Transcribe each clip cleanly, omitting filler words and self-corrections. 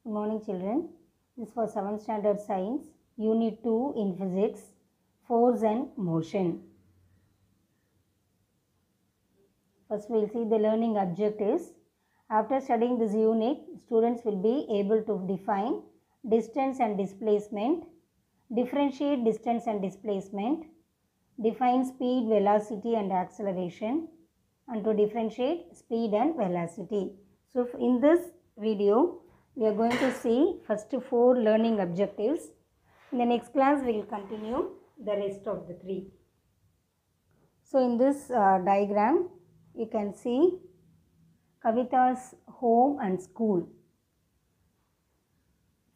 Good morning children. This is for 7th standard science, unit 2 in physics, force and motion. First we will see the learning objectives. After studying this unit, students will be able to define distance and displacement, differentiate distance and displacement, define speed, velocity and acceleration, and to differentiate speed and velocity. So in this video, we are going to see first 4 learning objectives. In the next class, we will continue the rest of the 3. So in this diagram, you can see Kavita's home and school.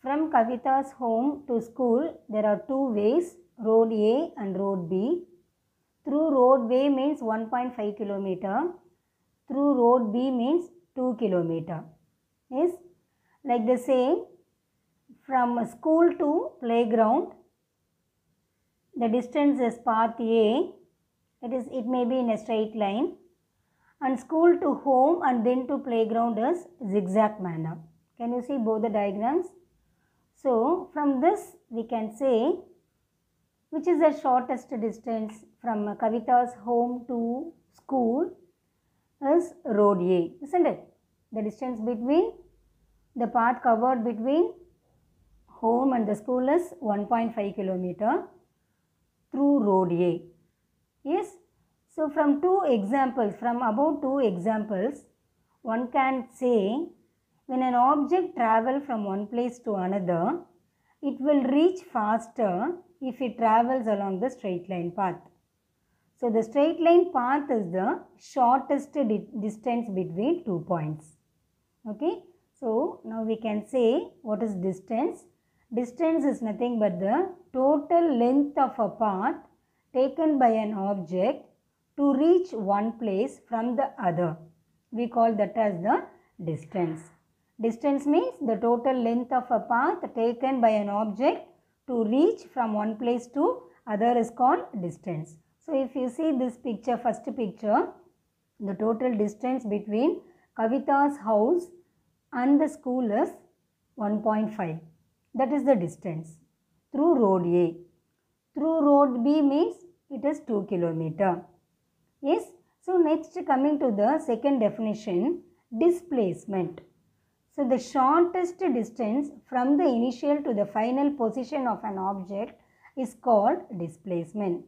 From Kavita's home to school, there are 2 ways, road A and road B. Through road A means 1.5 kilometer. Through road B means 2 kilometer. Yes, like the same, from school to playground, the distance is path A. It may be in a straight line. And school to home and then to playground is zigzag manner. Can you see both the diagrams? So from this we can say which is the shortest distance from Kavita's home to school is road A, isn't it? The distance between the path covered between home and the school is 1.5 kilometer through road A. Yes. So from about two examples, one can say when an object travels from one place to another, it will reach faster if it travels along the straight line path. So the straight line path is the shortest distance between 2 points. Okay. So now we can say what is distance. Distance is nothing but the total length of a path taken by an object to reach one place from the other. We call that as the distance. Distance means the total length of a path taken by an object to reach from one place to other is called distance. So if you see this picture, first picture, the total distance between Kavita's house and the school is 1.5. That is the distance through road A. Through road B means it is 2 kilometer. Yes. So next coming to the second definition, displacement. So the shortest distance from the initial to the final position of an object is called displacement.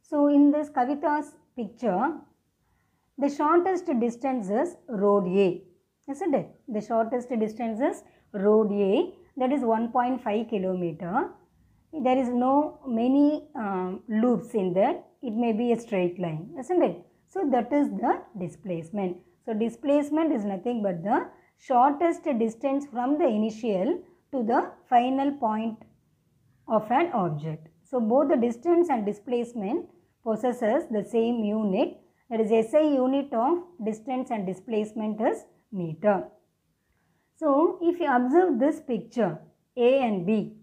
So in this Kavita's picture, the shortest distance is road A, isn't it? The shortest distance is road A, that is 1.5 kilometer. There is no many loops in there. It may be a straight line, isn't it? So that is the displacement. So displacement is nothing but the shortest distance from the initial to the final point of an object. So both the distance and displacement possesses the same unit. That is SI unit of distance and displacement is meter. So if you observe this picture A and B,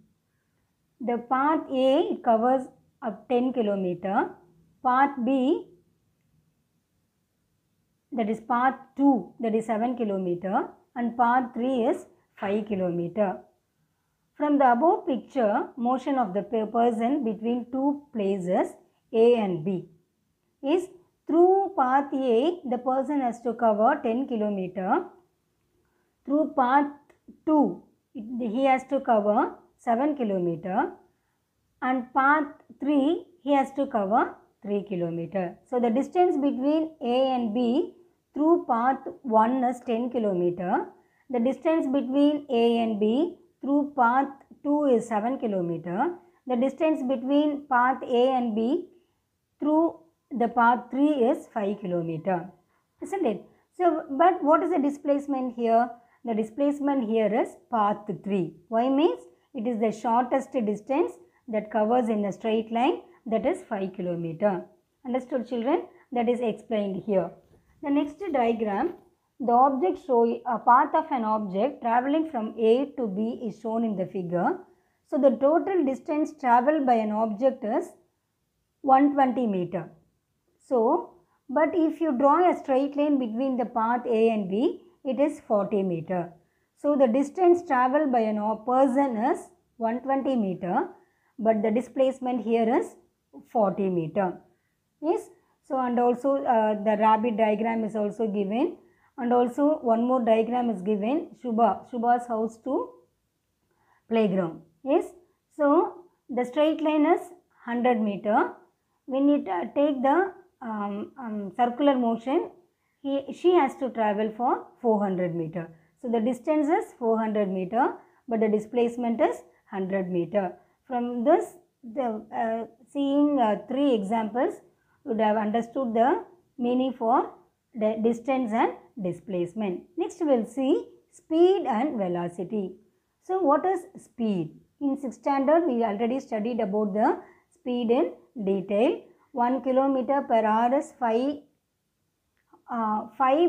the path A, it covers up 10 kilometer, path B, that is path 2, that is 7 kilometer, and path 3 is 5 kilometer. From the above picture, motion of the person between two places A and B is through path A, the person has to cover 10 kilometer. Through path 2, he has to cover 7 kilometer, and path 3 he has to cover 3 kilometer. So the distance between A and B through path 1 is 10 kilometer. The distance between A and B through path 2 is 7 kilometer. The distance between path A and B through the path 3 is 5 kilometer. Isn't it? So, but what is the displacement here? The displacement here is path 3. Why means it is the shortest distance that covers in a straight line, that is 5 kilometer. Understood children? That is explained here. The next diagram, the object a path of an object travelling from A to B is shown in the figure. So the total distance travelled by an object is 120 meter. So, but if you draw a straight line between the path A and B, it is 40 meter. So the distance traveled by a person is 120 meter, but the displacement here is 40 meter. Yes. So and also the rabbit diagram is also given, and also one more diagram is given, Shubha's house to playground. Yes. So the straight line is 100 meter. When you take the circular motion, she has to travel for 400 meter. So the distance is 400 meter, but the displacement is 100 meter. From this, seeing 3 examples, you would have understood the meaning for the distance and displacement. Next we will see speed and velocity. So what is speed? In 6th standard we already studied about the speed in detail. 1 kilometer per hour is 5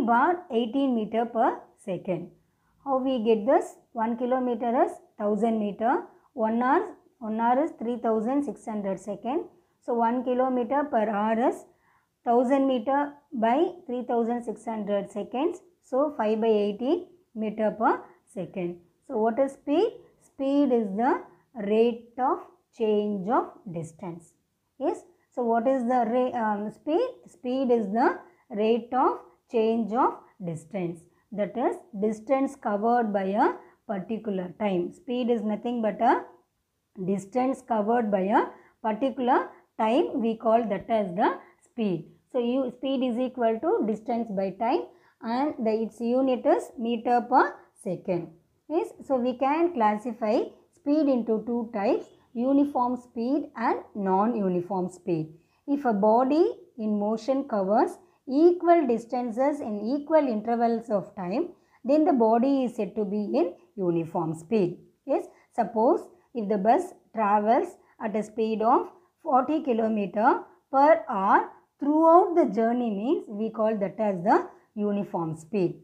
bar 18 meter per second. How we get this? 1 kilometer is 1000 meter. 1 hour is 3600 seconds. So 1 kilometer per hour is 1000 meter by 3600 seconds. So 5 by 18 meter per second. So what is speed? Speed is the rate of change of distance. Yes. So what is the speed? Speed is the rate of change of distance. That is distance covered by a particular time. Speed is nothing but a distance covered by a particular time. We call that as the speed. So speed is equal to distance by time, and its unit is meter per second. Yes. So we can classify speed into 2 types, uniform speed and non-uniform speed. If a body in motion covers equal distances in equal intervals of time, then the body is said to be in uniform speed. Yes. Suppose if the bus travels at a speed of 40 km per hour throughout the journey, means we call that as the uniform speed.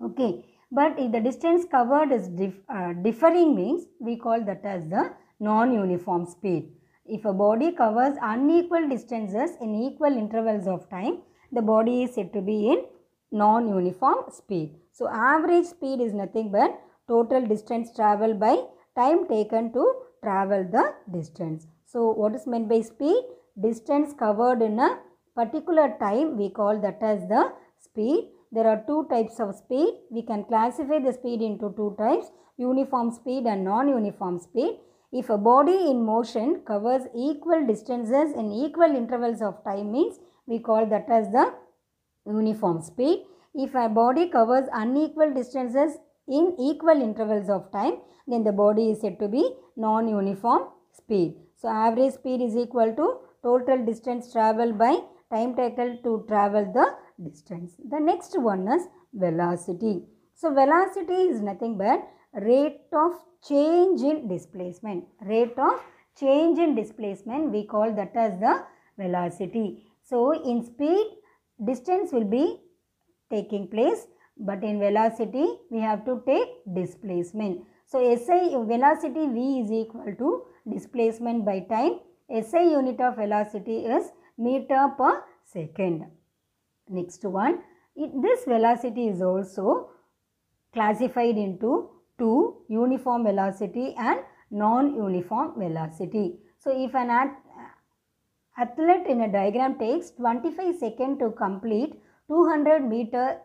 Okay. But if the distance covered is differing, means we call that as the non-uniform speed. If a body covers unequal distances in equal intervals of time, the body is said to be in non-uniform speed. So average speed is nothing but total distance travelled by time taken to travel the distance. So what is meant by speed? Distance covered in a particular time, we call that as the speed. There are 2 types of speed. We can classify the speed into 2 types, uniform speed and non-uniform speed. If a body in motion covers equal distances in equal intervals of time, means we call that as the uniform speed. If a body covers unequal distances in equal intervals of time, then the body is said to be non-uniform speed. So average speed is equal to total distance travelled by time taken to travel the distance. The next one is velocity. So velocity is nothing but rate of change in displacement. Rate of change in displacement, we call that as the velocity. So in speed, distance will be taking place, but in velocity we have to take displacement. So SI velocity V is equal to displacement by time. SI unit of velocity is meter per second. Next one, this velocity is also classified into 2, uniform velocity and non-uniform velocity. So if an athlete in a diagram takes 25 seconds to complete 200 meter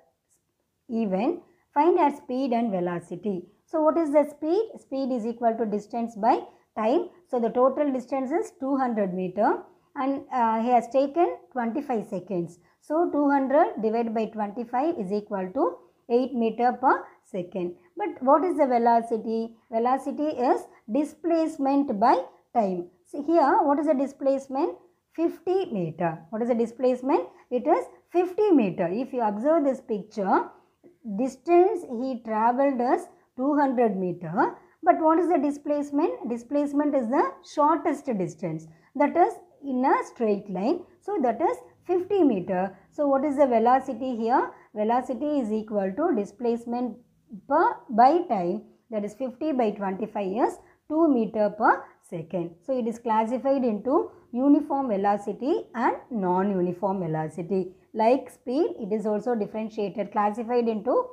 event, find her speed and velocity. So what is the speed? Speed is equal to distance by time. So the total distance is 200 meter, and he has taken 25 seconds. So 200 divided by 25 is equal to 8 meter per second. But what is the velocity? Velocity is displacement by time. So here what is the displacement? 50 meter. What is the displacement? It is 50 meter. If you observe this picture, distance he travelled is 200 meter. But what is the displacement? Displacement is the shortest distance. That is in a straight line. So that is 50 meter. So what is the velocity here? Velocity is equal to displacement by time, that is 50 by 25 is 2 meter per second. So it is classified into uniform velocity and non-uniform velocity. Like speed, it is also differentiated, classified into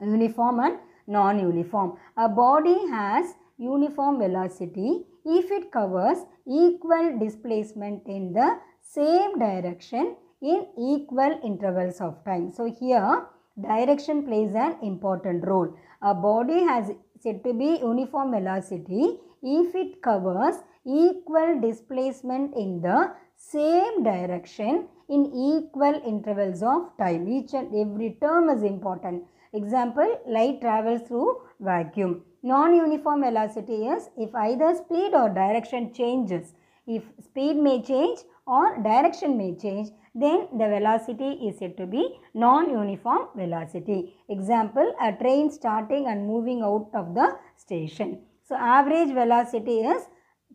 uniform and non-uniform. A body has uniform velocity if it covers equal displacement in the same direction in equal intervals of time. So here direction plays an important role. A body has said to be uniform velocity if it covers equal displacement in the same direction in equal intervals of time. Each and every term is important. Example, light travels through vacuum. Non-uniform velocity is if either speed or direction changes. If speed may change or direction may change, then the velocity is said to be non-uniform velocity. Example, a train starting and moving out of the station. So, average velocity is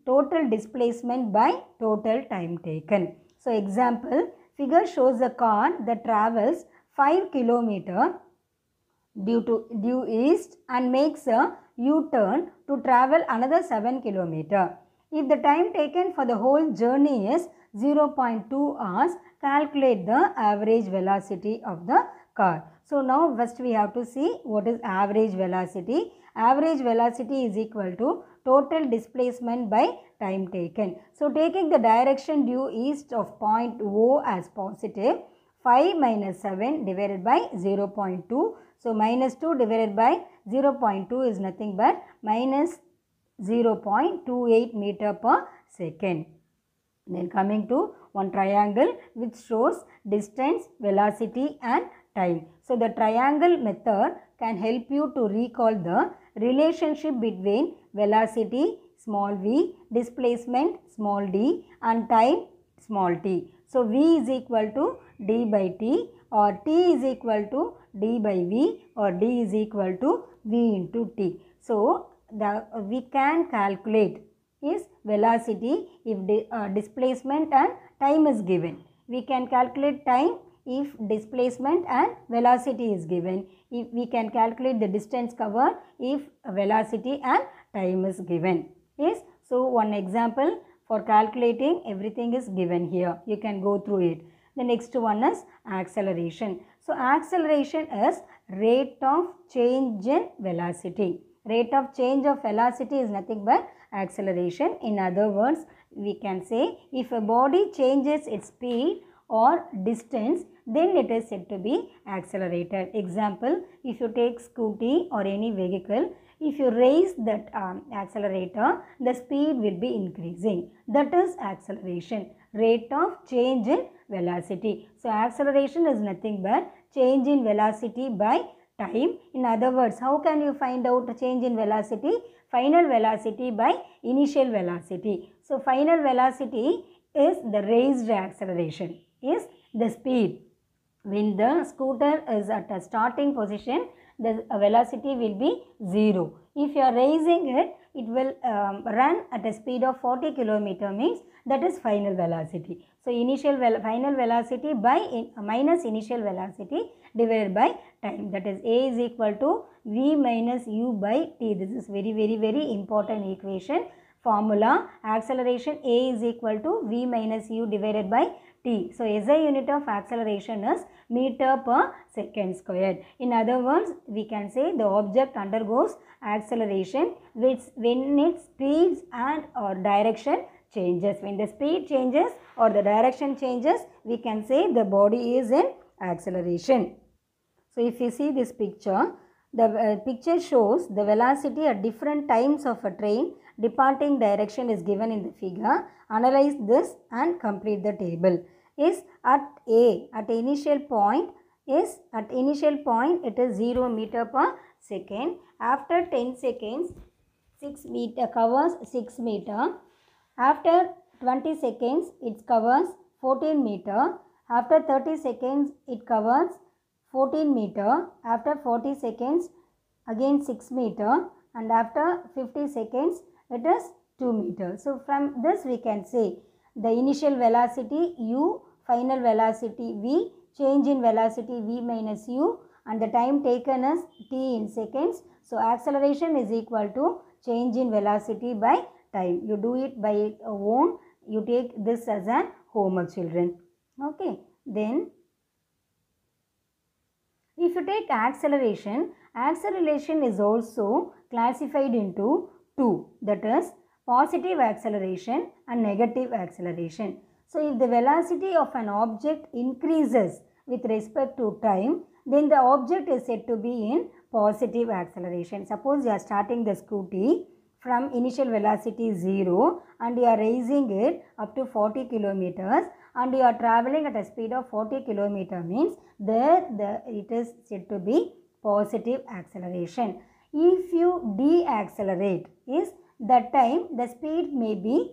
total displacement by total time taken. So, example, figure shows a car that travels 5 km due east and makes a U-turn to travel another 7 km. If the time taken for the whole journey is 0.2 hours, calculate the average velocity of the car. So now first we have to see what is average velocity. Average velocity is equal to total displacement by time taken. So taking the direction due east of point O as positive, 5 minus 7 divided by 0.2. So minus 2 divided by 0.2 is nothing but minus 0.28 meter per second. Then coming to one triangle which shows distance, velocity and time. So the triangle method can help you to recall the relationship between velocity small v, displacement small d and time small t. So v is equal to d by t or t is equal to d by v or d is equal to v into t. So we can calculate is velocity if displacement and time is given. We can calculate time if displacement and velocity is given. If we can calculate the distance covered if velocity and time is given. Yes. So one example for calculating everything is given here. You can go through it. The next one is acceleration. So acceleration is rate of change in velocity. Rate of change of velocity is nothing but acceleration. In other words, we can say if a body changes its speed or distance, then it is said to be accelerated. Example, if you take scooty or any vehicle, if you raise that accelerator, the speed will be increasing. That is acceleration, rate of change in velocity. So acceleration is nothing but change in velocity by time. In other words, how can you find out a change in velocity? Final velocity by initial velocity. So final velocity is the raised acceleration, is the speed. When the scooter is at a starting position, the velocity will be 0. If you are raising it, it will run at a speed of 40 km means that is final velocity. So final velocity by minus initial velocity divided by time, that is A is equal to V minus U by T. This is very important equation. Formula, acceleration A is equal to V minus U divided by T. So SI unit of acceleration is meter per second squared. In other words, we can say the object undergoes acceleration when its speeds and or direction changes. When the speed changes or the direction changes, we can say the body is in acceleration. So if you see this picture, the picture shows the velocity at different times of a train departing direction is given in the figure. Analyze this and complete the table. Is at A, at initial point, it is 0 meter per second. After 10 seconds, 6 meter covers 6 meter. After 20 seconds, it covers 14 meter. After 30 seconds, it covers 14 meter. After 40 seconds, again 6 meter. And after 50 seconds, it is 2 meter. So from this we can say the initial velocity u, final velocity v, change in velocity v minus u, and the time taken is t in seconds. So acceleration is equal to change in velocity by time. You do it by own. You take this as an homework, children. Okay. Then If you take acceleration, acceleration is also classified into two, that is positive acceleration and negative acceleration. So if the velocity of an object increases with respect to time, then the object is said to be in positive acceleration. Suppose you are starting the scooty from initial velocity 0 and you are raising it up to 40 kilometers and you are traveling at a speed of 40 kilometers, means it is said to be positive acceleration. If you deaccelerate, is that time the speed may be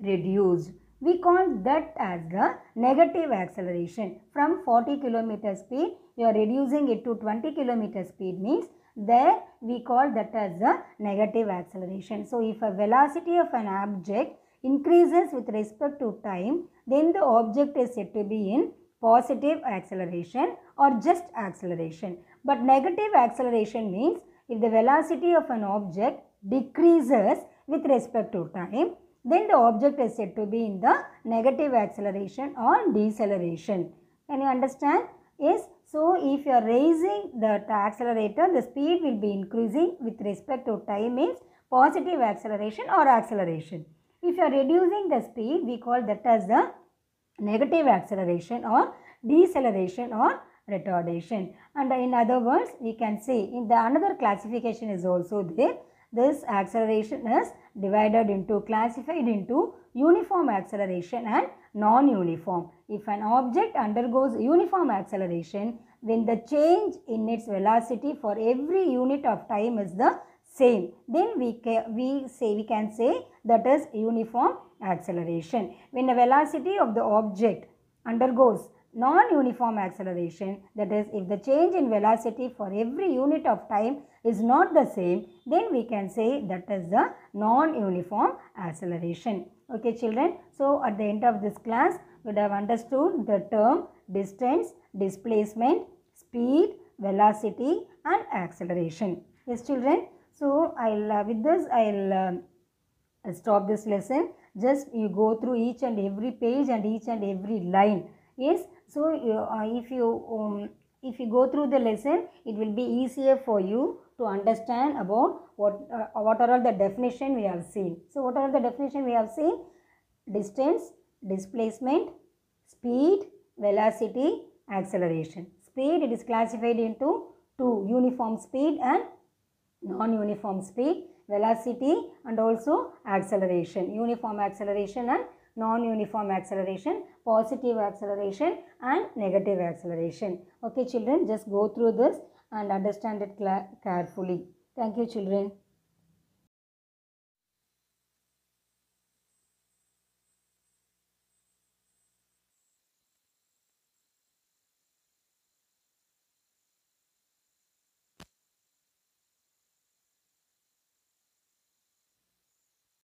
reduced. We call that as the negative acceleration. From 40 km speed, you are reducing it to 20 km speed, means there we call that as the negative acceleration. So if a velocity of an object increases with respect to time, then the object is said to be in positive acceleration or just acceleration. But negative acceleration means if the velocity of an object decreases with respect to time, then the object is said to be in the negative acceleration or deceleration. Can you understand? Yes. So if you are raising the accelerator, the speed will be increasing with respect to time, means positive acceleration or acceleration. If you are reducing the speed, we call that as the negative acceleration or deceleration or retardation. And in other words, we can say in the another classification is also there. This acceleration is classified into uniform acceleration and non-uniform. If an object undergoes uniform acceleration, when the change in its velocity for every unit of time is the same, then we can say that is uniform acceleration. When the velocity of the object undergoes non-uniform acceleration, that is if the change in velocity for every unit of time is not the same, then we can say that is the non-uniform acceleration. Okay children, so at the end of this class we would have understood the term distance, displacement, speed, velocity and acceleration. Yes children, so with this I'll stop this lesson. Just you go through each and every page and each and every line. Yes, so if you go through the lesson, it will be easier for you to understand about what are all the definition we have seen. So what are the definition we have seen? Distance, displacement, speed, velocity, acceleration. Speed, it is classified into two, uniform speed and non-uniform speed. Velocity and also acceleration, uniform acceleration and non-uniform acceleration, positive acceleration and negative acceleration. Okay children, just go through this and understand it carefully. Thank you children.